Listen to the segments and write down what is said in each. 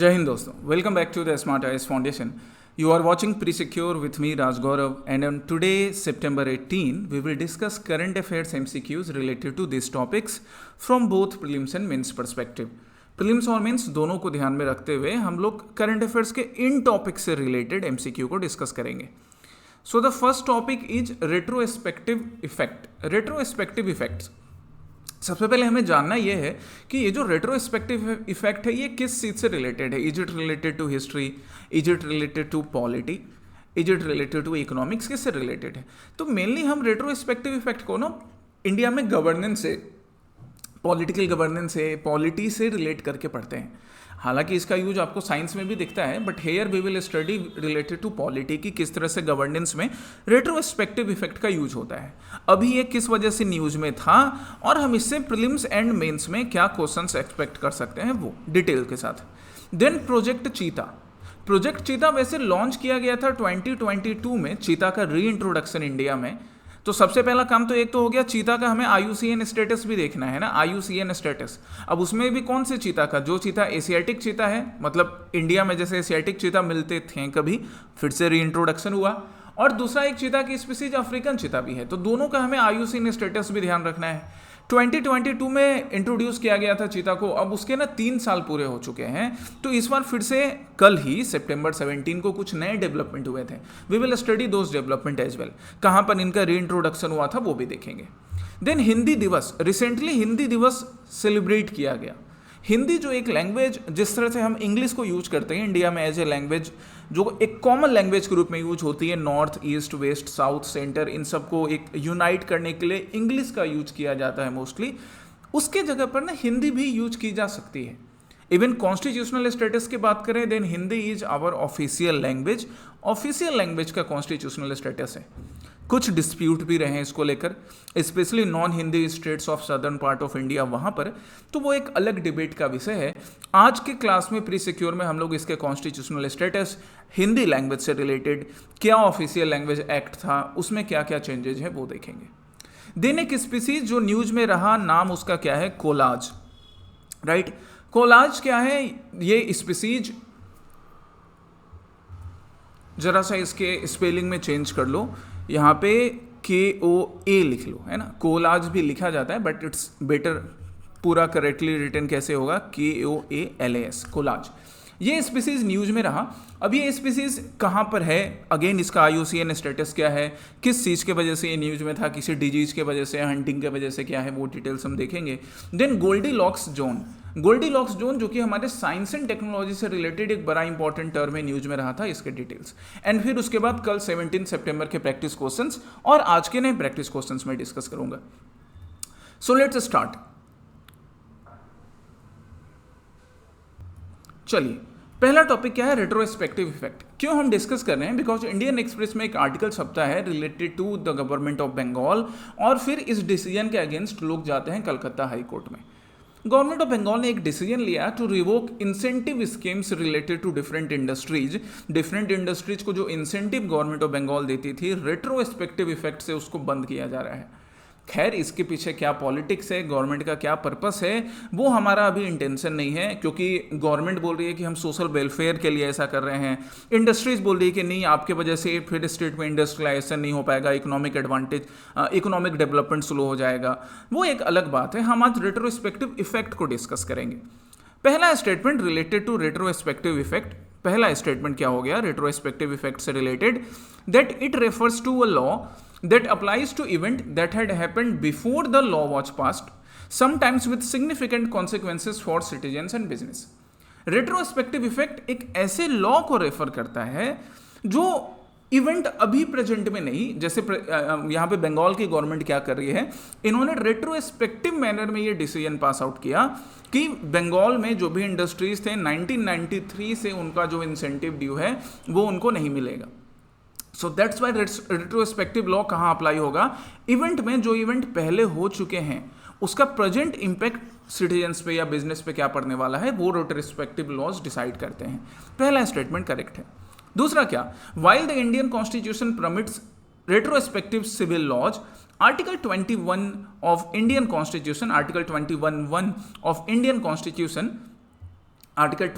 Jai Hind दोस्तों, welcome back to the Smart IS Foundation. You are watching Pre-Secure with me Raj Gaurav, and on today September 18 we will discuss current affairs MCQs related to these topics from both prelims and mains perspective. Prelims और mains दोनों को ध्यान में रखते हुए हम लोग current affairs के इन टॉपिक्स से रिलेटेड एमसीक्यू को डिस्कस करेंगे. So the first topic is retrospective effect. Retrospective effects, सबसे पहले हमें जानना यह है कि ये जो रेट्रोस्पेक्टिव इफेक्ट है ये किस चीज़ से रिलेटेड है. Is it related to history, is it related to polity, is it related to economics, किससे रिलेटेड है. तो मेनली हम रेट्रोस्पेक्टिव इफेक्ट को ना इंडिया में गवर्नेंस से, पॉलिटिकल गवर्नेंस से, पॉलिटी से रिलेट करके पढ़ते हैं. हालांकि इसका यूज आपको साइंस में भी दिखता है, but here we will study related to polity की किस तरह से गवर्नेंस में रेट्रोस्पेक्टिव इफेक्ट का यूज होता है. अभी ये किस वजह से न्यूज में था और हम इससे प्रीलिम्स एंड मेंस में क्या क्वेश्चंस एक्सपेक्ट कर सकते हैं वो डिटेल के साथ. Then project cheetah. प्रोजेक्ट चीता वैसे लॉन्च किया गया था 2022 में, चीता का री इंट्रोडक्शन इंडिया में. तो सबसे पहला काम तो एक तो हो गया चीता का, हमें IUCN स्टेटस भी देखना है ना, IUCN स्टेटस. अब उसमें भी कौन से चीता का, जो चीता एशियाटिक चीता है, मतलब इंडिया में जैसे एशियाटिक चीता मिलते थे कभी, फिर से री इंट्रोडक्शन हुआ. और दूसरा एक चीता की स्पीसीज अफ्रीकन चीता भी है, तो दोनों का हमें IUCN स्टेटस भी ध्यान रखना है. 2022 में इंट्रोड्यूस किया गया था चीता को, अब उसके ना 3 साल पूरे हो चुके हैं. तो इस बार फिर से कल ही सितंबर 17 को कुछ नए डेवलपमेंट हुए थे. We will study those development as well. कहाँ पर इनका री इंट्रोडक्शन हुआ था वो भी देखेंगे. देन हिंदी दिवस. रिसेंटली हिंदी दिवस सेलिब्रेट किया गया. हिंदी जो एक लैंग्वेज, जिस तरह से हम इंग्लिश को यूज करते हैं इंडिया में एज ए लैंग्वेज, जो एक कॉमन लैंग्वेज के रूप में यूज होती है, north, east, west, south, centre, इन सबको एक यूनाइट करने के लिए इंग्लिश का यूज किया जाता है मोस्टली. उसके जगह पर ना हिंदी भी यूज की जा सकती है. इवन कॉन्स्टिट्यूशनल स्टेटस की बात करें, then Hindi is our official language. Official language का कॉन्स्टिट्यूशनल स्टेटस है. कुछ डिस्प्यूट भी रहे हैं इसको लेकर, specially non Hindi states of southern part of India, वहाँ पर, तो वो एक अलग डिबेट का विषय है. आज के क्लास में प्री सिक्योर में हम लोग इसके कॉन्स्टिट्यूशनल स्टेटस, हिंदी लैंग्वेज से रिलेटेड क्या ऑफिशियल लैंग्वेज एक्ट था, उसमें क्या क्या चेंजेज है वो देखेंगे. देन एक स्पीसीज जो न्यूज में रहा, नाम उसका क्या है, कोलाज. राइट, कोलाज क्या है, ये स्पीसीज, जरा सा इसके स्पेलिंग में चेंज कर लो, यहाँ पे KOA लिख लो, है ना. कोलाज भी लिखा जाता है बट इट्स बेटर पूरा करेक्टली रिटन कैसे होगा, KOALAS, कोलाज. ये स्पीसीज न्यूज में रहा. अब ये स्पीसीज कहाँ पर है, अगेन इसका IUCN स्टेटस क्या है, किस चीज़ के वजह से ये न्यूज में था, किसी डिजीज के वजह से, हंटिंग के वजह से, क्या है वो डिटेल्स हम देखेंगे. Then Goldilocks zone. Goldilocks zone जो कि हमारे साइंस एंड टेक्नोलॉजी से रिलेटेड एक बड़ा इंपॉर्टेंट टर्म है, न्यूज में रहा था, इसके डिटेल्स. एंड फिर उसके बाद कल 17 सितंबर के प्रैक्टिस क्वेश्चंस और आज के नए प्रैक्टिस क्वेश्चंस में डिस्कस करूंगा. So let's start. चलिए, पहला टॉपिक क्या है, रेट्रोस्पेक्टिव इफेक्ट. क्यों हम डिस्कस कर रहे हैं, बिकॉज इंडियन एक्सप्रेस में एक आर्टिकल छपता है related to the government of Bengal, और फिर इस डिसीजन के अगेंस्ट लोग जाते हैं कलकत्ता हाई कोर्ट में. गवर्नमेंट ऑफ बंगाल ने एक डिसीजन लिया to revoke incentive schemes related to different industries. Different industries को जो इंसेंटिव गवर्नमेंट ऑफ बंगाल देती थी, रेट्रोस्पेक्टिव इफेक्ट से उसको बंद किया जा रहा है. खैर, इसके पीछे क्या पॉलिटिक्स है, गवर्नमेंट का क्या पर्पस है, वो हमारा अभी इंटेंशन नहीं है, क्योंकि गवर्नमेंट बोल रही है कि हम सोशल वेलफेयर के लिए ऐसा कर रहे हैं. इंडस्ट्रीज बोल रही है कि नहीं, आपके वजह से फिर स्टेट में इंडस्ट्रियलाइजेशन नहीं हो पाएगा, economic advantage, economic development slow हो जाएगा. वो एक अलग बात है. हम आज रेट्रोस्पेक्टिव इफेक्ट को डिस्कस करेंगे. पहला statement related to retrospective effect. पहला स्टेटमेंट क्या हो गया रेट्रोस्पेक्टिव इफेक्ट से related, that it refers to a law that applies to event that had happened before the law was passed, sometimes with significant consequences for citizens and business. Retrospective effect एक ऐसे law को refer करता है जो event अभी present में नहीं, जैसे यहाँ पे बंगाल की गवर्नमेंट क्या कर रही है, इन्होंने रेट्रोस्पेक्टिव मैनर में ये डिसीजन पास आउट किया कि बंगाल में जो भी इंडस्ट्रीज थे 1993 से उनका जो इंसेंटिव ड्यू है वो उनको नहीं मिलेगा. So that's why retrospective law कहाँ अप्लाई होगा, इवेंट में, जो इवेंट पहले हो चुके हैं उसका प्रेजेंट इंपैक्ट सिटीजन्स पे या बिजनेस पे क्या पड़ने वाला है, वो रेट्रोस्पेक्टिव लॉज डिसाइड करते हैं. पहला स्टेटमेंट करेक्ट है. दूसरा क्या, while the Indian constitution permits retrospective civil laws, article 21 of Indian constitution, article 21(1) of Indian constitution article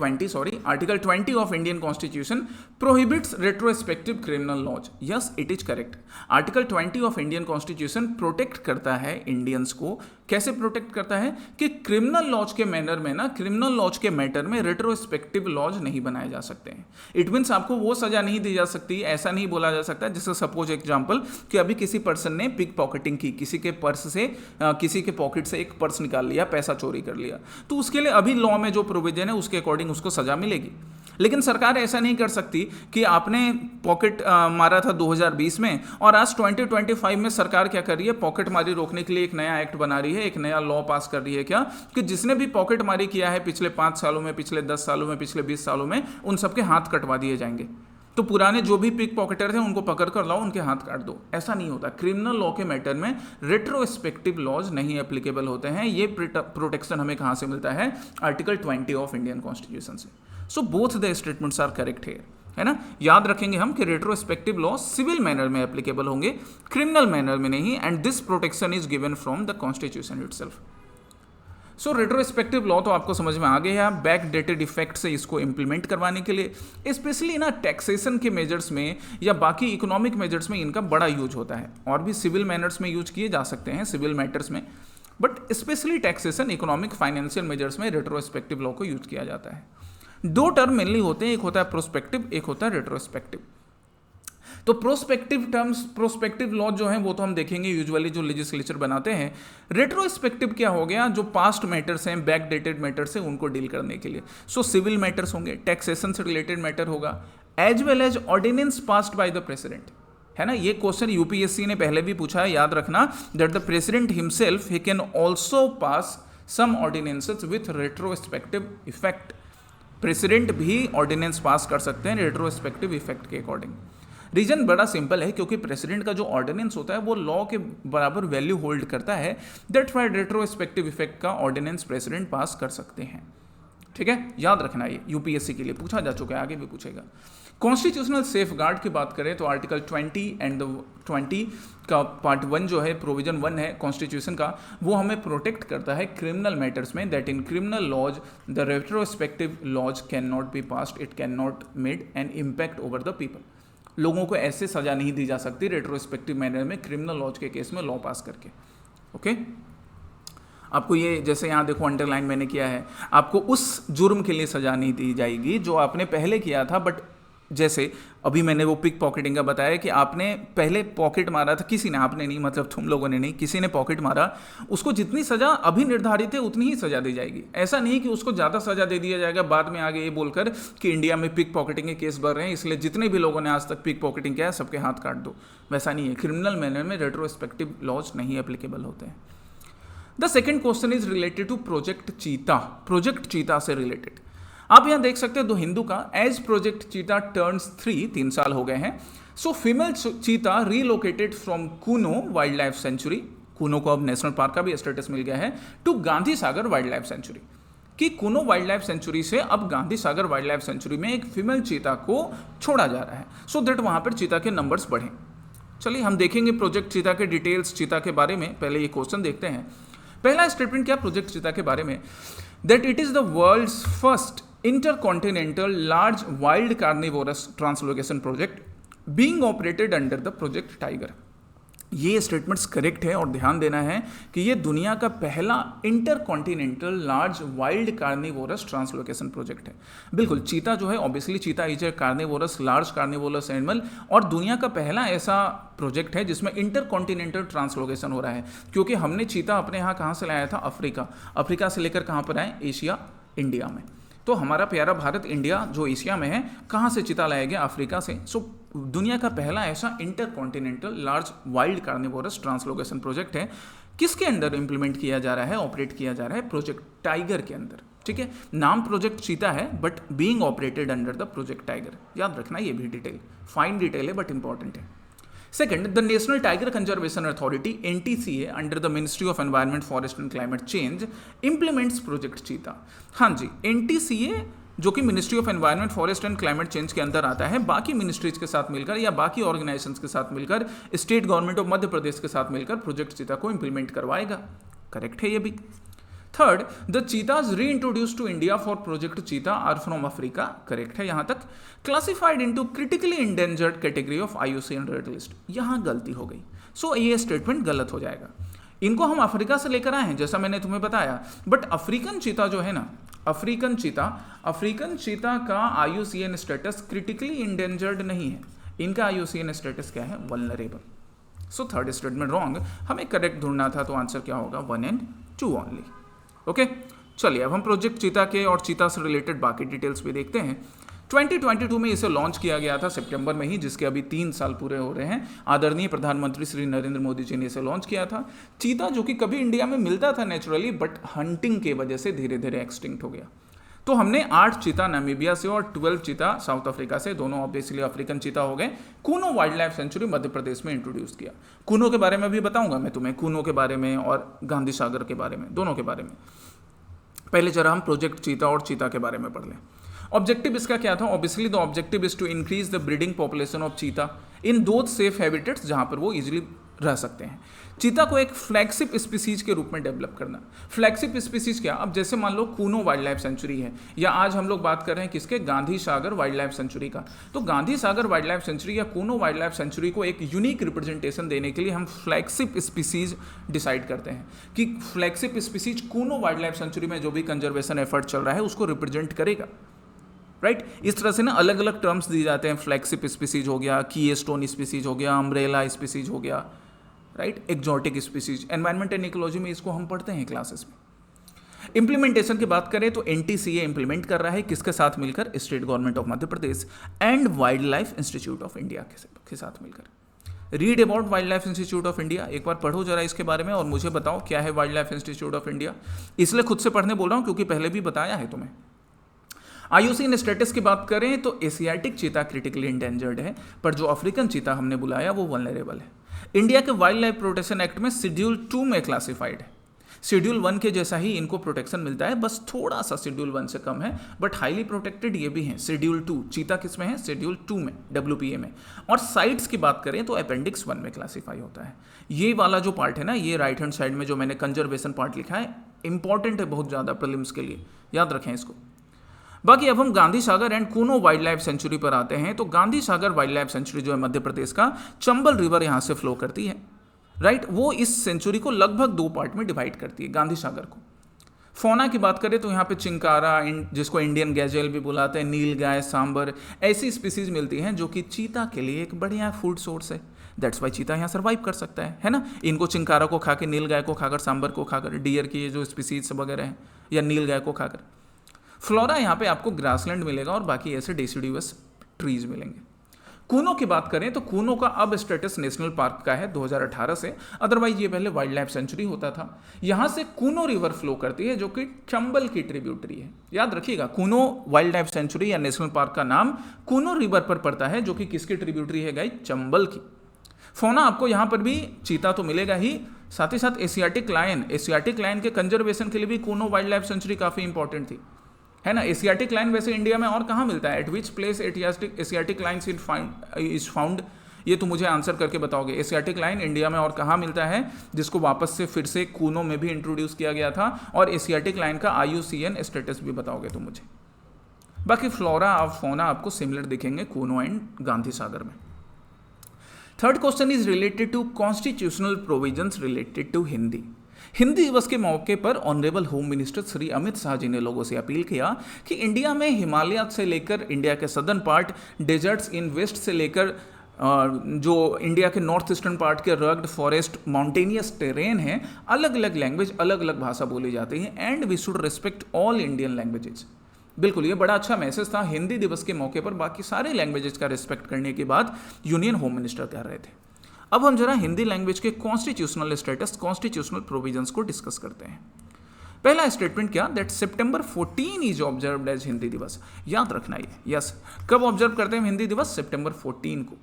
20 of Indian constitution prohibits retrospective criminal laws. Yes, it is correct. Article 20 of Indian constitution protect करता है Indians को। कैसे protect करता है कि criminal laws के manner में ना, क्रिमिनल लॉज के मैटर में रेट्रोस्पेक्टिव लॉज नहीं बनाए जा सकते हैं। इट मीन्स आपको वो सजा नहीं दी जा सकती, ऐसा नहीं बोला जा सकता जैसे सपोज एग्जाम्पल कि अभी किसी पर्सन ने पिक पॉकेटिंग की, किसी के पर्स से किसी के पॉकेट से एक पर्स निकाल लिया, पैसा चोरी कर लिया, तो उसके लिए अभी लॉ में जो प्रोविजन है उसके अकॉर्डिंग उसको सजा मिलेगी। लेकिन सरकार ऐसा नहीं कर सकती कि आपने पॉकेट मारा था 2020 में और आज 2025 में सरकार क्या कर रही है, पॉकेट मारी रोकने के लिए एक नया एक्ट बना रही है, एक नया लॉ पास कर रही है क्या, कि जिसने भी पॉकेट मारी किया है पिछले 5 सालों में, पिछले 10 सालों में, पिछले 20 सालों में, उन सबके हाथ कटवा दिए जाएंगे। तो पुराने जो भी पिक पॉकेटर थे उनको पकड़ कर लाओ, उनके हाथ काट दो। ऐसा नहीं होता। क्रिमिनल लॉ के मैटर में रेट्रोस्पेक्टिव लॉज नहीं एप्लीकेबल होते हैं। ये प्रोटेक्शन हमें कहां से मिलता है? आर्टिकल 20 ऑफ इंडियन कॉन्स्टिट्यूशन से। So both the statements are correct here, है ना। याद रखेंगे हम कि रेट्रोस्पेक्टिव लॉ सिविल मैनर में एप्लीकेबल होंगे, क्रिमिनल मैनर में नहीं, and this protection is given from the constitution itself. So retrospective law तो आपको समझ में आ गया है। बैक डेटेड इफेक्ट से इसको इंप्लीमेंट करवाने के लिए स्पेशली ना टैक्सेशन के मेजर्स में या बाकी इकोनॉमिक मेजर्स में इनका बड़ा यूज होता है। और भी सिविल मैनर्स में यूज किए जा सकते हैं, सिविल मैटर्स में, but specially taxation, economic, financial measures में रेट्रोस्पेक्टिव लॉ को यूज किया जाता है। 2 टर्म मेनली होते हैं, एक होता है प्रोस्पेक्टिव, एक होता है रेट्रोस्पेक्टिव। तो प्रोस्पेक्टिव लॉ जो है वो तो हम देखेंगे यूजुअली जो लेजिस्लेचर बनाते हैं। रेट्रोस्पेक्टिव क्या हो गया? जो पास्ट मैटर्स हैं, बैक डेटेड मैटर्स हैं, उनको डील करने के लिए। सो सिविल मैटर्स होंगे, टैक्सेशन से रिलेटेड मैटर होगा, as well as ordinance passed by the president, है ना। ये क्वेश्चन यूपीएससी ने पहले भी पूछा है, याद रखना, दैट द प्रेसिडेंट हिमसेल्फ ही can also pass some ordinances with retrospective effect. President भी ऑर्डिनेंस पास कर सकते हैं रेट्रोस्पेक्टिव इफेक्ट के अकॉर्डिंग। रीजन बड़ा सिंपल है, क्योंकि प्रेसिडेंट का जो ऑर्डिनेंस होता है वो लॉ के बराबर वैल्यू होल्ड करता है। दैट्स व्हाई रेट्रोस्पेक्टिव इफेक्ट का ऑर्डिनेंस प्रेसिडेंट पास कर सकते हैं। ठीक है, याद रखना, ये यूपीएससी के लिए पूछा जा चुका है, आगे भी पूछेगा। कॉन्स्टिट्यूशनल सेफ गार्ड की बात करें तो आर्टिकल 20 एंड 20 का पार्ट 1 जो है, प्रोविजन 1 है कॉन्स्टिट्यूशन का, वो हमें प्रोटेक्ट करता है क्रिमिनल मैटर्स में, that in criminal laws the retrospective laws can not be passed, it can not made an impact over the people. लोगों को ऐसे सजा नहीं दी जा सकती रेट्रोस्पेक्टिव मैनर में क्रिमिनल लॉज के केस में लॉ पास करके। ओके, आपको ये जैसे यहाँ देखो अंडरलाइन मैंने किया है, आपको उस जुर्म के लिए सजा नहीं दी जाएगी जो आपने पहले किया था। बट जैसे अभी मैंने वो पिक पॉकेटिंग का बताया कि आपने पहले पॉकेट मारा था, किसी ने, आपने नहीं, मतलब तुम लोगों ने नहीं, किसी ने पॉकेट मारा, उसको जितनी सजा अभी निर्धारित है उतनी ही सजा दी जाएगी। ऐसा नहीं कि उसको ज़्यादा सजा दे दिया जाएगा बाद में आगे ये बोलकर कि इंडिया में पिक पॉकेटिंग के केस बढ़ रहे हैं इसलिए जितने भी लोगों ने आज तक पिक पॉकेटिंग किया है सबके हाथ काट दो। वैसा नहीं है, क्रिमिनल मैनर में रेट्रोस्पेक्टिव लॉज नहीं एप्लीकेबल होते हैं। The second question is related to project cheetah. Project cheetah से रिलेटेड आप यहां देख सकते हैं द हिंदू का, एज प्रोजेक्ट चीता टर्न्स 3 साल हो गए हैं। सो फीमेल चीता relocated from Kuno wild life sanctuary, Kuno को अब नेशनल पार्क का भी स्टेटस मिल गया है, to Gandhi Sagar wild life sanctuary. कि कूनो वाइल्ड लाइफ सेंचुरी से अब Gandhi Sagar wild life sanctuary में एक फीमेल चीता को छोड़ा जा रहा है, सो दैट वहां पर चीता के नंबर्स बढ़ें। चलिए हम देखेंगे प्रोजेक्ट चीता के डिटेल्स, चीता के बारे में। पहले ये क्वेश्चन देखते हैं। पहला स्टेटमेंट क्या प्रोजेक्ट चीता के बारे में, that it is the world's first intercontinental large wild carnivorous translocation project being operated under the project tiger. ये स्टेटमेंट्स करेक्ट है और ध्यान देना है कि ये दुनिया का पहला intercontinental large wild carnivorous translocation project है। बिल्कुल, चीता जो है, ऑब्वियसली चीता is a carnivorous, large carnivorous animal, और दुनिया का पहला ऐसा प्रोजेक्ट है जिसमें इंटरकॉन्टिनेंटल ट्रांसलोकेशन हो रहा है। क्योंकि हमने चीता अपने यहाँ कहाँ से लाया था? अफ्रीका से लेकर कहाँ पर आए? एशिया, इंडिया में। तो हमारा प्यारा भारत, इंडिया जो एशिया में है, कहाँ से चीता लाया गया? अफ्रीका से। सो दुनिया का पहला ऐसा intercontinental large wild carnivorous translocation project है। किसके अंदर इंप्लीमेंट किया जा रहा है, ऑपरेट किया जा रहा है? प्रोजेक्ट टाइगर के अंदर। ठीक है, नाम प्रोजेक्ट चीता है but being operated under the project tiger. याद रखना, ये भी डिटेल, फाइन डिटेल है बट इंपॉर्टेंट है। Second, the National Tiger Conservation Authority (NTCA) under the Ministry of Environment, Forest and Climate Change implements Project Cheetah। हाँ जी, NTCA जो कि ministry of environment, forest and climate change के अंदर आता है, बाकी मिनिस्ट्रीज के साथ मिलकर या बाकी ऑर्गेनाइजेशंस के साथ मिलकर, state government of Madhya Pradesh के साथ मिलकर प्रोजेक्ट चीता को इंप्लीमेंट करवाएगा। करेक्ट है ये भी। Third, the cheetahs reintroduce to India for project cheetah are from Africa, correct है यहां तक। Classified into critically endangered category of IUCN red list, यहां गलती हो गई। सो ये स्टेटमेंट गलत हो जाएगा। इनको हम अफ्रीका से लेकर आए हैं जैसा मैंने तुम्हें बताया, बट अफ्रीकन चीता जो है ना, अफ्रीकन चीता का IUCN स्टेटस क्रिटिकली इंडेंजर्ड नहीं है, इनका IUCN स्टेटस क्या है, vulnerable. So third statement wrong, हमें करेक्ट ढूंढना था, तो आंसर क्या होगा 1 and 2 ओनली। ओके, चलिए अब हम प्रोजेक्ट चीता के और चीता से रिलेटेड बाकी डिटेल्स भी देखते हैं। 2022 में इसे लॉन्च किया गया था सितंबर में ही, जिसके अभी 3 साल पूरे हो रहे हैं। आदरणीय प्रधानमंत्री श्री नरेंद्र मोदी जी ने इसे लॉन्च किया था। चीता जो कि कभी इंडिया में मिलता था नेचुरली, बट हंटिंग की वजह से धीरे धीरे एक्सटिंक्ट हो गया। तो हमने 8 चीता नामीबिया से और 12 चीता साउथ अफ्रीका से, दोनों ऑब्वियसली अफ्रीकन चीता हो गए, Kuno wild life sanctuary Madhya Pradesh में इंट्रोड्यूस किया। कूनो के बारे में भी बताऊंगा मैं तुम्हें, कूनो के बारे में और गांधी सागर के बारे में, दोनों के बारे में। पहले जरा हम प्रोजेक्ट चीता और चीता के बारे में पढ़ लें। ऑब्जेक्टिव इसका क्या था? Obviously the objective is to increase the breeding population of cheetah in those safe habitats जहां पर वो इजीली रह सकते हैं। चीता को एक फ्लैगशिप स्पीसीज के रूप में डेवलप करना। फ्लैगशिप स्पीसीज क्या? अब जैसे मान लो कूनो वाइल्ड लाइफ सेंचुरी है, या आज हम लोग बात कर रहे हैं किसके, Gandhi Sagar wild life sanctuary का। तो Gandhi Sagar wild life sanctuary या कूनो वाइल्ड लाइफ सेंचुरी को एक यूनिक रिप्रेजेंटेशन देने के लिए हम फ्लैगशिप स्पीसीज डिसाइड करते हैं कि flagship species Kuno wild life sanctuary में जो भी कंजर्वेशन एफर्ट चल रहा है उसको रिप्रेजेंट करेगा। राइट, इस तरह से ना अलग अलग टर्म्स दिए जाते हैं। फ्लैगशिप स्पीसीज हो गया, कीस्टोन स्पीसीज हो गया, अम्ब्रेला स्पीसीज हो गया, right, exotic species. Environment and ecology में इसको हम पढ़ते हैं क्लासेस में। इंप्लीमेंटेशन की बात करें तो NTCA इंप्लीमेंट कर रहा है, किसके साथ मिलकर, state government of Madhya Pradesh and wild life institute of India के साथ मिलकर। Read about wild life institute of India, एक बार पढ़ो जरा इसके बारे में और मुझे बताओ क्या है wild life institute of India. इसलिए खुद से पढ़ने बोल रहा हूँ क्योंकि पहले भी बताया है तुम्हें। IUCN स्टेटस की बात करें तो एशियाटिक चीता क्रिटिकली इंडेंजर्ड है, पर जो अफ्रीकन चीता हमने बुलाया वो वल्नरेबल है। इंडिया के वाइल्ड लाइफ प्रोटेक्शन एक्ट में शेड्यूल 2 में क्लासिफाइड है। शेड्यूल 1 के जैसा ही इनको प्रोटेक्शन मिलता है, बस थोड़ा सा शेड्यूल 1 से कम है, बट हाईली प्रोटेक्टेड ये भी हैं। शेड्यूल 2 चीता किस में है, शेड्यूल 2 में, WPA में। और साइट्स की बात करें तो अपेंडिक्स 1 में क्लासीफाई होता है। ये वाला जो पार्ट है ना, ये राइट हैंड साइड में जो मैंने कंजर्वेशन पार्ट लिखा है, इंपॉर्टेंट है बहुत ज़्यादा प्रीलिम्स के लिए, याद रखें इसको। बाकी अब हम Gandhi Sagar and Kuno wild life sanctuary पर आते हैं। तो Gandhi Sagar wild life sanctuary जो है मध्य प्रदेश का, चंबल रिवर यहाँ से फ्लो करती है, राइट। वो इस सेंचुरी को लगभग 2 पार्ट में डिवाइड करती है, गांधी सागर को। फौना की बात करें तो यहाँ पे चिंकारा, जिसको इंडियन गैजेल भी बुलाते हैं, नील गाय, सांबर, ऐसी स्पीसीज मिलती हैं जो कि चीता के लिए एक बढ़िया फूड सोर्स है। दैट्स वाई चीता यहाँ सर्वाइव कर सकता है ना। इनको चिंकारा को खाकर, नील गाय को खाकर, सांबर को खाकर, डियर की ये जो स्पीसीज वगैरह हैं, या नील गाय को खाकर। फ्लोरा यहाँ पे आपको ग्रासलैंड मिलेगा और बाकी ऐसे डेसिडुअस ट्रीज मिलेंगे। कूनो की बात करें तो कूनो का अब स्टेटस नेशनल पार्क का है 2018 से, अदरवाइज ये पहले वाइल्ड लाइफ सेंचुरी होता था। यहाँ से कूनो रिवर फ्लो करती है जो कि चंबल की ट्रिब्यूटरी है। याद रखिएगा, कूनो वाइल्ड लाइफ सेंचुरी या नेशनल पार्क का नाम कूनो रिवर पर पड़ता है, जो कि किसकी ट्रिब्यूटरी है गाइस, चंबल की। फौना आपको यहाँ पर भी चीता तो मिलेगा ही, साथ ही साथ एशियाटिक लायन के कंजर्वेशन के लिए भी कूनो वाइल्ड लाइफ सेंचुरी काफ़ी इंपॉर्टेंट थी, है ना। एशियाटिक लाइन वैसे इंडिया में और कहाँ मिलता है, eight which place Asiatic lion is found, ये तो मुझे आंसर करके बताओगे। एशियाटिक लाइन इंडिया में और कहाँ मिलता है, जिसको वापस से फिर से कूनो में भी इंट्रोड्यूस किया गया था, और एशियाटिक लाइन का IUCN स्टेटस भी बताओगे तो मुझे। बाकी फ्लोरा और फौना आपको सिमिलर दिखेंगे कूनो एंड गांधी सागर में। Third question is related to constitutional provisions related to Hindi. Hindi Diwas के मौके पर honourable home minister Shri Amit Shah ji ने लोगों से अपील किया कि इंडिया में हिमालय से लेकर इंडिया के सदर्न पार्ट, डेजर्ट्स इन वेस्ट से लेकर जो इंडिया के नॉर्थ ईस्टर्न पार्ट के रग्ड फॉरेस्ट, माउंटेनियस टेरेन है, अलग अलग लैंग्वेज, अलग अलग भाषा बोली जाती है, and we should respect all Indian languages. बिल्कुल, ये बड़ा अच्छा मैसेज था हिंदी दिवस के मौके पर, बाकी सारे लैंग्वेजेस का रिस्पेक्ट करने के बाद यूनियन होम मिनिस्टर कह रहे थे। अब हम जरा हिंदी लैंग्वेज के कॉन्स्टिट्यूशनल स्टेटस, कॉन्स्टिट्यूशनल प्रोविजंस को डिस्कस करते हैं। पहला स्टेटमेंट क्या, that September 14 is observed as Hindi Divas. याद रखना ये, यस, कब ऑब्जर्व करते हैं हिंदी दिवस, सितंबर 14 को।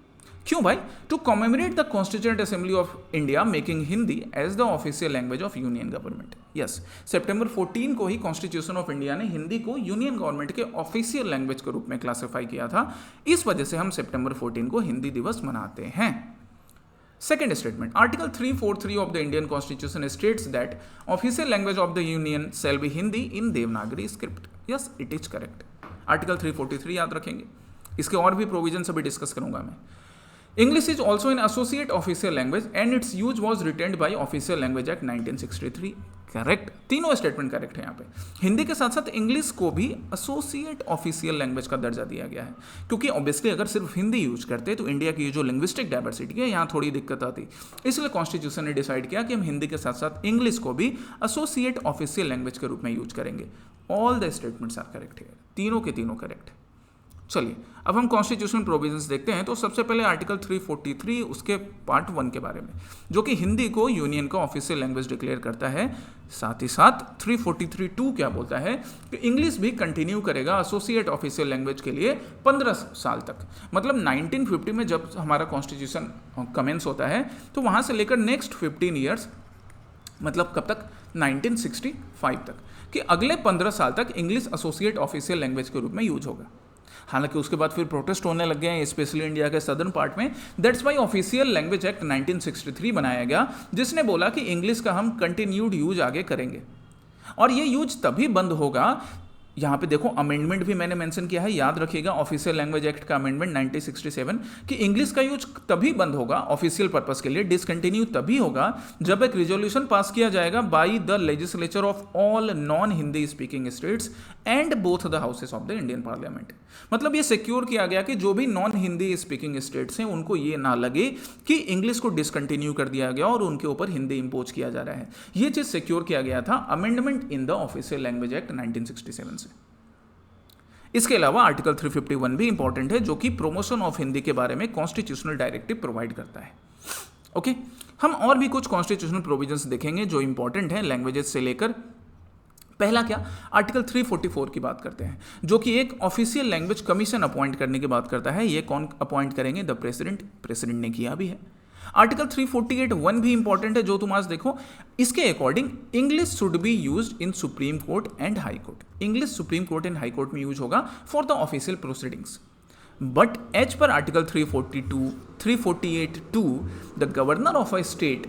क्यों भाई, to commemorate the constituent assembly of India making Hindi as the official language of union government. Yes, सितंबर 14 को ही कॉन्स्टिट्यूशन ऑफ इंडिया ने हिंदी को यूनियन गवर्नमेंट के ऑफिशियल लैंग्वेज के रूप में क्लासिफाई किया था। इस वजह से हम सितंबर 14 को हिंदी दिवस मनाते हैं। Second statement, Article 343 of the Indian Constitution states that official language of the Union shall be Hindi in Devanagari script. Yes, it is correct. Article 343 याद रखेंगे, इसके और भी प्रोविजन अभी डिस्कस करूंगा मैं. English is also an associate official language and its use was retained by Official Language Act 1963. Correct, तीनों statement correct है यहाँ पे. हिंदी के साथ साथ इंग्लिश को भी एसोसिएट ऑफिशियल लैंग्वेज का दर्जा दिया गया है, क्योंकि ऑब्वियसली अगर सिर्फ हिंदी यूज करते तो इंडिया की जो लिंग्विस्टिक डाइवर्सिटी है यहाँ थोड़ी दिक्कत आती. इसलिए कॉन्स्टिट्यूशन ने डिसाइड किया कि हम हिंदी के साथ साथ इंग्लिश को भी एसोसिएट ऑफिशियल लैंग्वेज के रूप में यूज करेंगे. All the statements are correct है, तीनों के तीनों करेक्ट है. चलिए अब हम कॉन्स्टिट्यूशनल प्रोविजंस देखते हैं. तो सबसे पहले आर्टिकल 343 उसके पार्ट 1 के बारे में, जो कि हिंदी को यूनियन का ऑफिशियल लैंग्वेज डिक्लेयर करता है. साथ ही साथ 343(2) क्या बोलता है कि इंग्लिश भी कंटिन्यू करेगा एसोसिएट ऑफिशियल लैंग्वेज के लिए 15 साल तक. मतलब 1950 में जब हमारा कॉन्स्टिट्यूशन कमेंस होता है तो वहाँ से लेकर नेक्स्ट 15 ईयर्स, मतलब कब तक, 1965 तक, कि अगले 15 साल तक इंग्लिश एसोसिएट ऑफिशियल लैंग्वेज के रूप में यूज होगा. हालांकि उसके बाद फिर प्रोटेस्ट होने लग गए हैं, स्पेशली इंडिया के सदर्न पार्ट में. That's why official language act 1963 बनाया गया, जिसने बोला कि इंग्लिश का हम कंटिन्यूड यूज आगे करेंगे. और ये यूज तभी बंद होगा, यहाँ पे देखो अमेंडमेंट भी मैंने मेंशन किया है, याद रखिएगा ऑफिशियल लैंग्वेज एक्ट का अमेंडमेंट 1967, कि इंग्लिश का यूज तभी बंद होगा ऑफिशियल पर्पस के लिए, डिसकंटिन्यू तभी होगा जब एक रिजोल्यूशन पास किया जाएगा by the legislature of all non Hindi speaking states and both the houses of the Indian parliament. मतलब ये सिक्योर किया गया कि जो भी नॉन हिंदी स्पीकिंग स्टेट्स हैं उनको ये ना लगे कि इंग्लिश को डिसकंटिन्यू कर दिया गया और उनके ऊपर हिंदी इंपोज किया जा रहा है. ये चीज सिक्योर किया गया था amendment in the official language act 1967 से. इसके अलावा आर्टिकल 351 भी इंपॉर्टेंट है, जो कि प्रमोशन ऑफ हिंदी के बारे में कॉन्स्टिट्यूशनल डायरेक्टिव प्रोवाइड करता है. ओके, हम और भी कुछ कॉन्स्टिट्यूशनल प्रोविजंस देखेंगे जो इंपॉर्टेंट है लैंग्वेजेस से लेकर. पहला क्या, आर्टिकल 344 की बात करते हैं, जो कि एक ऑफिशियल लैंग्वेज कमीशन अपॉइंट करने की बात करता है. ये कौन अपॉइंट करेंगे, द प्रेसिडेंट. प्रेसिडेंट ने किया भी है. आर्टिकल 348(1) भी इंपॉर्टेंट है, जो तुम आज देखो. इसके according English should be used in supreme court and high court. English supreme court and high court में यूज होगा for the official proceedings. But as per article 348(2) the governor of a state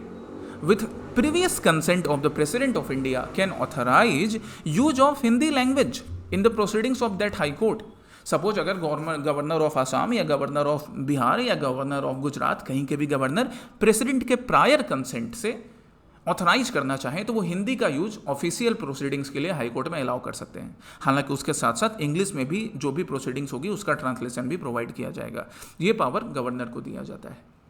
with previous consent of the President of India can authorize use of Hindi language in the proceedings of that High Court. Suppose अगर governor of Assam या governor of Bihar या governor of Gujarat, कहीं के भी governor president के prior consent से authorise करना चाहें तो वो हिंदी का यूज ऑफिशियल प्रोसीडिंग्स के लिए हाई कोर्ट में अलाउ कर सकते हैं. हालांकि उसके साथ साथ इंग्लिश में भी जो भी प्रोसीडिंग्स होगी उसका ट्रांसलेशन भी प्रोवाइड किया जाएगा. ये पावर गवर्नर को दिया जाता है.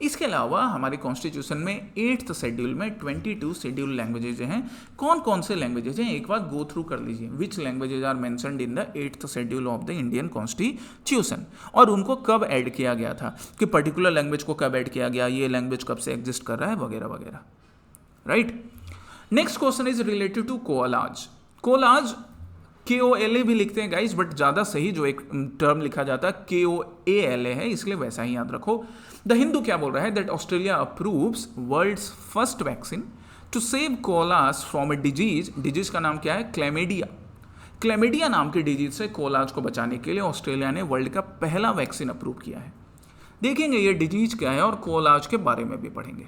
इसके अलावा हमारे कॉन्स्टिट्यूशन में 8th शेड्यूल में 22 शेड्यूल लैंग्वेजेज हैं. कौन कौन से लैंग्वेजेज हैं एक बार गो थ्रू कर लीजिए. Which languages are mentioned in the 8th schedule of the Indian constitution, और उनको कब ऐड किया गया था, कि पर्टिकुलर लैंग्वेज को कब ऐड किया गया, ये लैंग्वेज कब से एग्जिस्ट कर रहा है, वगैरह वगैरह. Right. Next question is related to koalas. Koalas KOLA भी लिखते हैं गाइज, बट ज़्यादा सही जो एक टर्म लिखा जाता है KOALA है, इसलिए वैसा ही याद रखो. द हिंदू क्या बोल रहा है, that Australia approves world's first vaccine to save koalas from a disease. Disease का नाम क्या है, क्लैमिडिया. क्लैमिडिया नाम की डिजीज से कोलाज को बचाने के लिए ऑस्ट्रेलिया ने वर्ल्ड का पहला वैक्सीन अप्रूव किया है. देखेंगे ये डिजीज क्या है और कोलाज के बारे में भी पढ़ेंगे.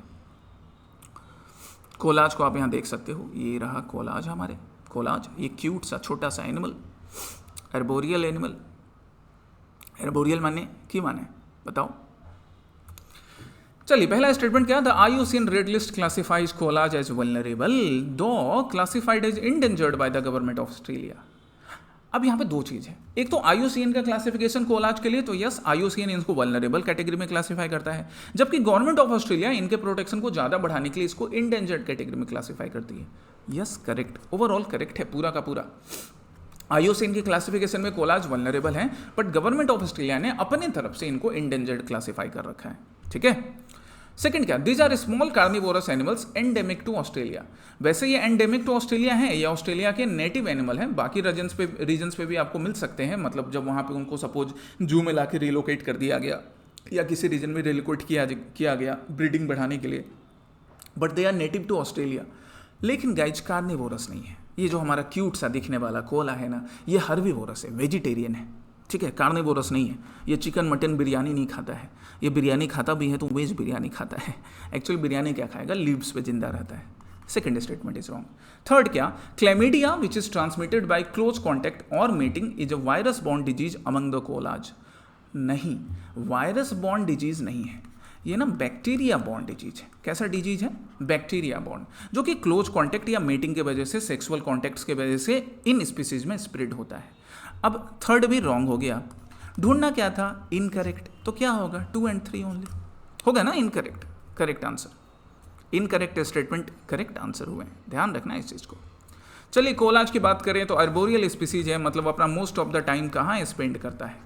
कोलाज को आप यहाँ देख सकते हो, ये रहा कोलाज हमारे. कोलाज ये क्यूट सा छोटा सा एनिमल, एर्बोरियल एनिमल. एर्बोरियल माने की माने बताओ. चलिए पहला स्टेटमेंट क्या था, IUCN red list classifies koalas as vulnerable though classified as endangered by the government of Australia. अब यहाँ पे दो चीज़ है. एक तो IUCN का क्लासिफिकेशन कोलाज के लिए, तो यस IUCN इनको वल्नरेबल कैटेगरी में क्लासिफाई करता है, जबकि गवर्नमेंट ऑफ ऑस्ट्रेलिया इनके प्रोटेक्शन को ज़्यादा बढ़ाने के लिए इसको इंडेंजर्ड कैटेगरी में क्लासिफाई करती है. यस करेक्ट, ओवरऑल करेक्ट है पूरा का पूरा. IUCN की क्लासिफिकेशन में कोलाज वल्नरेबल हैं, बट गवर्नमेंट ऑफ ऑस्ट्रेलिया ने अपनी तरफ से इनको इंडेंजर्ड क्लासिफाई कर रखा है. ठीक है. सेकंड क्या, these are small carnivorous animals endemic to Australia. वैसे ये एंडेमिक टू ऑस्ट्रेलिया है, ये ऑस्ट्रेलिया के नेटिव एनिमल हैं. बाकी रीजन्स पे भी आपको मिल सकते हैं, मतलब जब वहाँ पे उनको सपोज जू में ला के रिलोकेट कर दिया गया या किसी रीजन में रिलोकेट किया गया ब्रीडिंग बढ़ाने के लिए, but they are native to Australia. लेकिन गाइज कार्निवोरस नहीं है. ये जो हमारा क्यूट सा दिखने वाला कोला है ना, ये हर्बीवोरस है, वेजिटेरियन है. ठीक है, कार्निवोरस नहीं है, ये चिकन मटन बिरयानी नहीं खाता है, ये बिरयानी खाता भी है तो वेज बिरयानी खाता है। एक्चुअली बिरयानी क्या खाएगा, लीव्स पे जिंदा रहता है। Second statement is wrong. Third क्या, chlamydia which is transmitted by close contact और mating is a virus borne disease among the koalas. नहीं, वायरस बॉर्न डिजीज नहीं है, ये ना बैक्टीरिया बॉर्न डिजीज है। कैसा डिजीज है, बैक्टीरिया बॉर्न, जो कि क्लोज कॉन्टैक्ट या मीटिंग के वजह से, सेक्सुअल कॉन्टैक्ट्स के वजह से इन स्पीसीज में स्प्रेड होता है। अब थर्ड भी रॉन्ग हो गया, ढूंढना क्या था, इनकरेक्ट, तो क्या होगा 2 and 3 ओनली होगा ना, incorrect. Correct answer, incorrect statement correct answer हुए, ध्यान रखना इस चीज़ को। चलिए कोलाज की बात करें तो अर्बोरियल स्पीसीज है, मतलब अपना मोस्ट ऑफ द टाइम कहाँ स्पेंड करता है,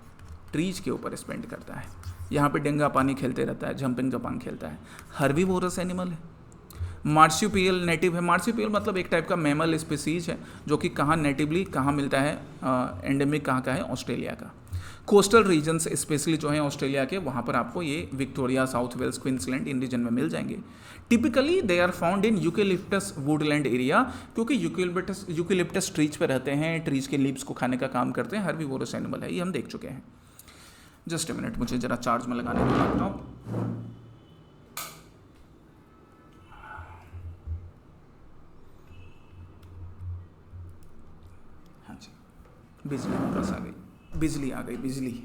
ट्रीज के ऊपर स्पेंड करता है। यहाँ पे डेंगा पानी खेलते रहता है, जंपिंग जपांग खेलता है। हर्बीवोरस एनिमल है। मार्supial नेटिव है, मार्supial मतलब एक टाइप का मैमल स्पीसीज है, जो कि कहाँ नेटिवली कहाँ मिलता है, एंडेमिक कहाँ का है, ऑस्ट्रेलिया का। कोस्टल रीजन्स स्पेशली जो है ऑस्ट्रेलिया के, वहाँ पर आपको ये विक्टोरिया, साउथ वेल्स, क्वींसलैंड इन रीजन में मिल जाएंगे। Typically they are found in eucalyptus woodland area, क्योंकि यूकेलिप्टस ट्रीज पे रहते हैं, ट्रीज के लीव्स को खाने का काम करते हैं। हर्बीवोरस एनिमल है, ये हम देख चुके हैं। जस्ट ए मिनट, मुझे जरा चार्ज में लगाने दो लैपटॉप। हाँ जी, बिजली वापस आ गई, बिजली आ गई, बिजली।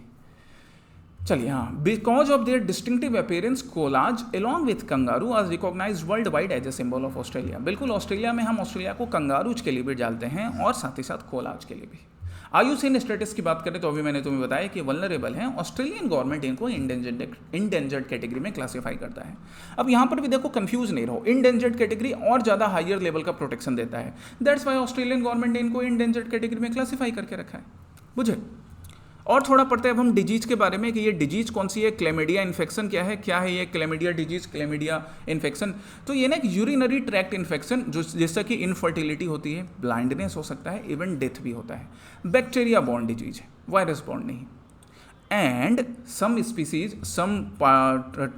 चलिए हाँ, because of their distinctive appearance koalas along with kangaroo आज recognised world wide as a symbol of Australia. बिल्कुल, ऑस्ट्रेलिया में हम ऑस्ट्रेलिया को कंगारूज के लिए भी डालते हैं और साथ ही साथ कोलाज के लिए भी। आयुसीन स्टेटस की बात करें तो अभी मैंने तुम्हें बताया कि वल्नरेबल हैं। ऑस्ट्रेलियन गवर्नमेंट इनको इंडेंजर्ड कैटेगरी में क्लासीफाई करता है। अब यहाँ पर भी देखो, कंफ्यूज नहीं रहो, इंडेंजर्ड कैटेगरी और ज़्यादा हायर लेवल का प्रोटेक्शन देता है। दैट्स वाई ऑस्ट्रेलियन गवर्नमेंट ने इनको इंडेंजर्ड कैटेगरी में क्लासीफाई करके रखा है, बुझे। और थोड़ा पढ़ते हैं अब हम डिजीज के बारे में कि ये डिजीज कौन सी है, क्लेमिडिया इन्फेक्शन क्या है ये क्लेमिडिया डिजीज, क्लेमिडिया इन्फेक्शन। तो ये ना एक यूरिनरी ट्रैक्ट इन्फेक्शन, जो जिससे कि इनफर्टिलिटी होती है, ब्लाइंडनेस हो सकता है, इवन डेथ भी होता है। बैक्टीरिया बॉर्न डिजीज है, वायरस बॉर्न नहीं। And some species, some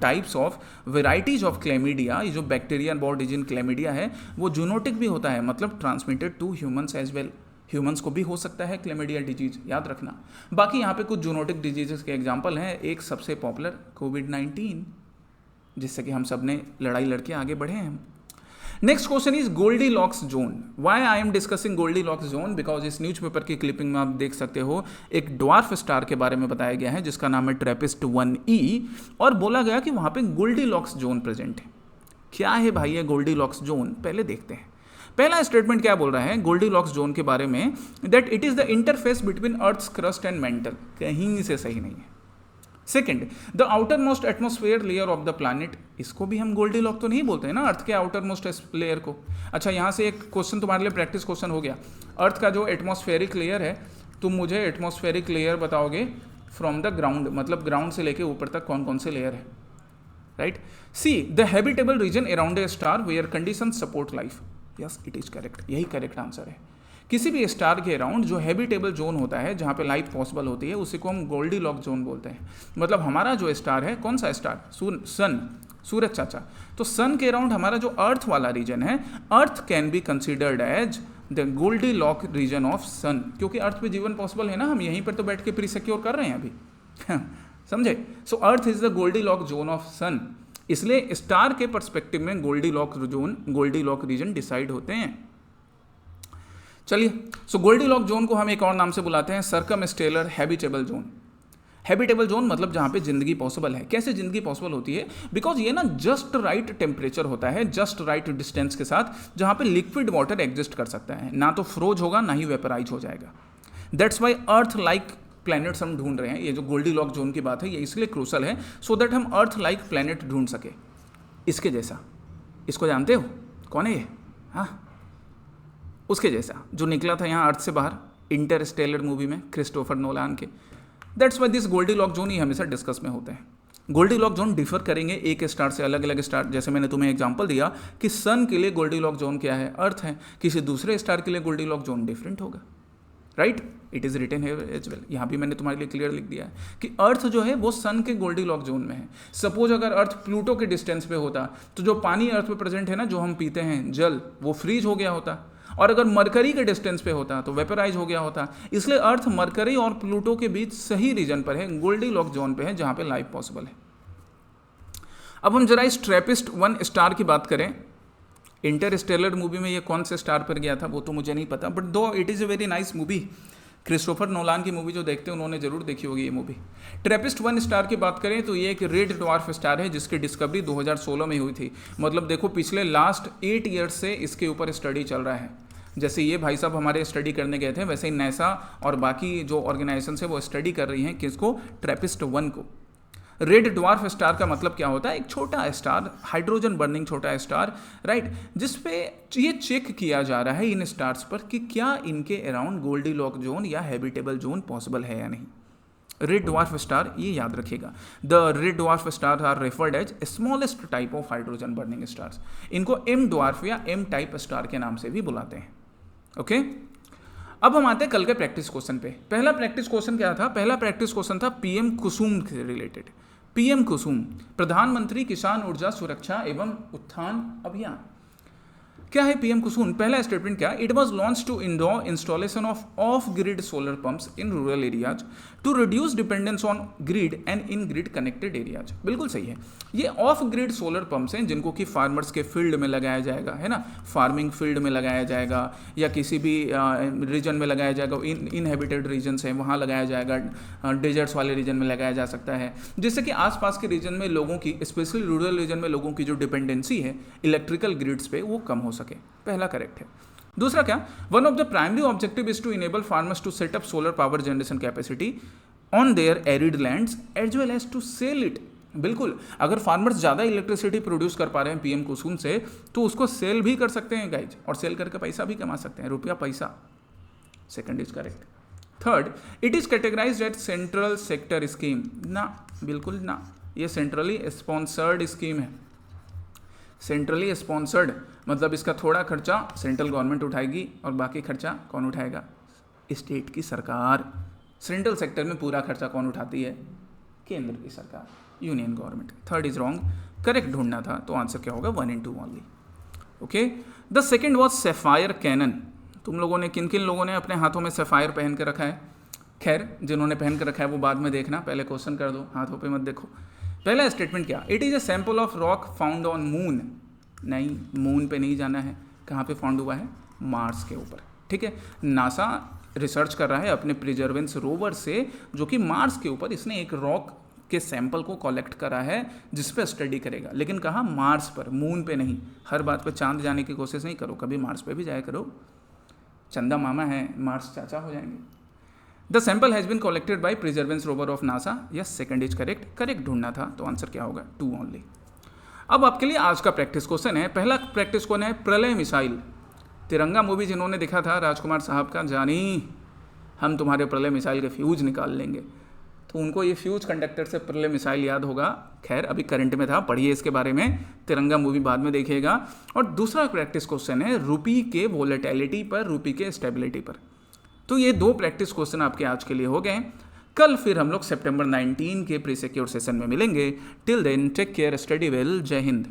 types of varieties of chlamydia, ये जो बैक्टीरिया बॉर्न डिजीज क्लेमिडिया है, वो जूनोटिक भी होता है, मतलब transmitted to humans as well. Humans को भी हो सकता है क्लेमिडिया डिजीज, याद रखना। बाकी यहाँ पे कुछ जूनोटिक डिजीजेस के एग्जांपल हैं। एक सबसे पॉपुलर कोविड-19, जिससे कि हम सब ने लड़ाई लड़के आगे बढ़े हैं। Next question is Goldilocks zone. Why I am discussing Goldilocks zone, because इस न्यूज़पेपर की क्लिपिंग में आप देख सकते हो एक ड्वार्फ स्टार के बारे में बताया गया है जिसका नाम है ट्रैपिस्ट 1e, और बोला गया कि वहाँ पे गोल्डीलॉक्स जोन प्रेजेंट है। क्या है भाई ये गोल्डीलॉक्स जोन, पहले देखते हैं। पहला स्टेटमेंट क्या बोल रहा है गोल्डीलॉक्स जोन के बारे में, that it is the interface between earth's crust and mantle, कहीं से सही नहीं है। Second, the outermost atmosphere layer of the planet, इसको भी हम गोल्डीलॉक तो नहीं बोलते हैं ना, अर्थ के आउटर मोस्ट लेयर को। अच्छा, यहाँ से एक क्वेश्चन तुम्हारे लिए प्रैक्टिस क्वेश्चन हो गया। अर्थ का जो एटमॉस्फेरिक लेयर है, तुम मुझे एटमॉस्फेरिक लेयर बताओगे फ्रॉम द ग्राउंड, मतलब ग्राउंड से लेके ऊपर तक कौन कौन से लेयर है, right. See, the habitable region around a star where condition support life, yes it is correct, यही करेक्ट आंसर है। किसी भी स्टार के अराउंड जो हैबिटेबल जोन होता है, जहाँ पे लाइफ पॉसिबल होती है, उसी को हम गोल्डीलॉक जोन बोलते हैं। मतलब हमारा जो स्टार है, कौन सा स्टार, सन, सूरज चाचा, तो सन के अराउंड हमारा जो अर्थ वाला रीजन है, earth can be considered as the Goldilock region of sun, क्योंकि अर्थ पे जीवन पॉसिबल है ना, हम यहीं पर तो बैठ के प्री-सिक्योर कर रहे हैं अभी समझे। So earth is the Goldilock zone of sun, इसलिए स्टार के पर्सपेक्टिव में Goldilock zone, Goldilock region decide होते हैं। चलिए, सो गोल्डीलॉक जोन को हम एक और नाम से बुलाते हैं सर्कमस्टेलर हैबिटेबल जोन। हैबिटेबल जोन मतलब जहाँ पे जिंदगी पॉसिबल है। कैसे जिंदगी पॉसिबल होती है, बिकॉज ये ना जस्ट राइट टेम्परेचर होता है, जस्ट राइट डिस्टेंस के साथ, जहाँ पे लिक्विड वाटर एग्जिस्ट कर सकता है, ना तो फ्रोज होगा ना ही वेपराइज हो जाएगा। That's why earth like planets हम ढूंढ रहे हैं। ये जो गोल्डीलॉक जोन की बात है, ये इसलिए क्रूशल है, सो दैट हम अर्थ लाइक प्लैनेट ढूंढ सके, इसके जैसा। इसको जानते हो कौन है ये, हाँ, उसके जैसा जो निकला था यहाँ अर्थ से बाहर इंटरस्टेलर मूवी में क्रिस्टोफर नोलान के। That's why this Goldilock zone ही हमेशा डिस्कस में होते हैं। गोल्डीलॉक जोन डिफर करेंगे एक स्टार से, अलग अलग स्टार। जैसे मैंने तुम्हें एग्जांपल दिया कि सन के लिए गोल्डीलॉक जोन क्या है, अर्थ है, किसी दूसरे स्टार के लिए गोल्डीलॉक जोन डिफरेंट होगा, right. It is written here as well, यहाँ भी मैंने तुम्हारे लिए क्लियर लिख दिया है कि अर्थ जो है वो सन के गोल्डीलॉक जोन में है। सपोज अगर अर्थ प्लूटो के डिस्टेंस पे होता, तो जो पानी अर्थ पे प्रेजेंट है ना, जो हम पीते हैं जल, वो फ्रीज हो गया होता। और अगर मरकरी के डिस्टेंस पे होता तो वेपराइज हो गया होता। इसलिए अर्थ मरकरी और प्लूटो के बीच सही रीजन पर है, गोल्डीलॉक जोन पे है, जहां पे लाइफ पॉसिबल है। अब हम जरा इस ट्रैपिस्ट 1 स्टार की बात करें। इंटरस्टेलर मूवी में ये कौन से स्टार पर गया था वो तो मुझे नहीं पता, बट दो it is a very nice movie. Christopher Nolan की मूवी जो देखते हैं उन्होंने जरूर देखी होगी ये मूवी। ट्रैपिस्ट 1 स्टार की बात करें तो ये एक रेड ड्वार्फ स्टार है जिसकी डिस्कवरी 2016 में हुई थी। मतलब देखो पिछले लास्ट 8 ईयर्स से इसके ऊपर स्टडी चल रहा है। जैसे ये भाई साहब हमारे स्टडी करने गए थे, वैसे ही नासा और बाकी जो ऑर्गेनाइजेशन है वो स्टडी कर रही हैं किसको, ट्रैपिस्ट 1 को। रेड ड्वार्फ स्टार का मतलब क्या होता है, एक छोटा स्टार, हाइड्रोजन बर्निंग छोटा स्टार, राइट, जिसपे ये चेक किया जा रहा है इन स्टार्स पर कि क्या इनके अराउंड गोल्डीलॉक जोन या हैबिटेबल जोन पॉसिबल है या नहीं। रेड ड्वार्फ स्टार, ये याद रखिएगा, the red dwarf star are referred as smallest type of hydrogen burning stars. इनको एम ड्वार्फ या एम टाइप स्टार के नाम से भी बुलाते हैं। ओके, अब हम आते हैं कल के प्रैक्टिस क्वेश्चन पे। पहला प्रैक्टिस क्वेश्चन क्या था, पहला प्रैक्टिस क्वेश्चन था पीएम कुसुम से रिलेटेड। पीएम कुसुम, प्रधानमंत्री किसान ऊर्जा सुरक्षा एवं उत्थान अभियान। क्या है पीएम कुसुम? पहला स्टेटमेंट क्या, it was launch to installation of grid solar pumps in rural areas to reduce dependence on grid and in grid connected areas. बिल्कुल सही है, ये ऑफ ग्रिड सोलर पंप्स हैं जिनको कि फार्मर्स के फील्ड में लगाया जाएगा, है ना, फार्मिंग फील्ड में लगाया जाएगा या किसी भी रीजन में लगाया जाएगा, इनहेबिटेड रीजन्स हैं वहाँ लगाया जाएगा, डेजर्ट्स वाले रीजन में लगाया जा सकता है, जिससे कि आसपास के रीजन में लोगों की, स्पेशली रूरल रीजन में लोगों की जो डिपेंडेंसी है इलेक्ट्रिकल ग्रिड्स पे वो कम हो सके। पहला करेक्ट है। दूसरा क्या, one of the primary objective is to enable farmers to set up solar power generation capacity on their arid lands as well as to sell it. बिल्कुल, अगर फार्मर्स ज़्यादा इलेक्ट्रिसिटी प्रोड्यूस कर पा रहे हैं पीएम कुसुम से तो उसको सेल भी कर सकते हैं गाइज, और सेल करके पैसा भी कमा सकते हैं, रुपया पैसा। Second is correct. Third, it is categorized as central sector scheme. ना, बिल्कुल ना, ये सेंट्रली स्पॉन्सर्ड स्कीम है। सेंट्रली स्पॉन्सर्ड मतलब इसका थोड़ा खर्चा सेंट्रल गवर्नमेंट उठाएगी और बाकी खर्चा कौन उठाएगा, स्टेट की सरकार। सेंट्रल सेक्टर में पूरा खर्चा कौन उठाती है, केंद्र की सरकार, union government. Third is wrong, correct ढूंढना था तो आंसर क्या होगा, 1 and 2 only. Okay, the second was sapphire cannon. तुम लोगों ने, किन किन लोगों ने अपने हाथों में सेफायर पहन के रखा है? खैर, जिन्होंने पहन के रखा है वो बाद में देखना, पहले क्वेश्चन कर दो, हाथों पे मत देखो। पहला स्टेटमेंट क्या, it is a sample of rock found on moon. नहीं, मून पे नहीं जाना है, कहाँ पे फाउंड हुआ है, मार्स के ऊपर। ठीक है, नासा रिसर्च कर रहा है अपने प्रिजर्वेंस रोवर से, जो कि मार्स के ऊपर इसने एक रॉक के सैंपल को कलेक्ट करा है जिस पे स्टडी करेगा, लेकिन कहाँ, मार्स पर, मून पे नहीं। हर बात पे चांद जाने की कोशिश नहीं करो, कभी मार्स पे भी जाया करो, चंदा मामा है, मार्स चाचा हो जाएंगे। The sample has been collected by प्रिजर्वेंस rover of NASA. Yes, second is correct, correct ढूंढना था तो आंसर क्या होगा, 2 ओनली। अब आपके लिए आज का प्रैक्टिस क्वेश्चन है। पहला प्रैक्टिस क्वेश्चन है प्रलय मिसाइल। तिरंगा मूवी जिन्होंने देखा था राजकुमार साहब का, जानी हम तुम्हारे प्रलय मिसाइल के फ्यूज निकाल लेंगे, तो उनको ये फ्यूज कंडक्टर से प्रलय मिसाइल याद होगा। खैर, अभी करंट में था, पढ़िए इसके बारे में, तिरंगा मूवी बाद में देखिएगा। और दूसरा प्रैक्टिस क्वेश्चन है रुपी के वोलेटिलिटी पर, रुपी के स्टेबिलिटी पर। तो ये 2 प्रैक्टिस क्वेश्चन आपके आज के लिए हो गए। कल फिर हम लोग सितंबर 19 के प्री सिक्योर सेशन में मिलेंगे। Till then take care, study well, जय हिंद।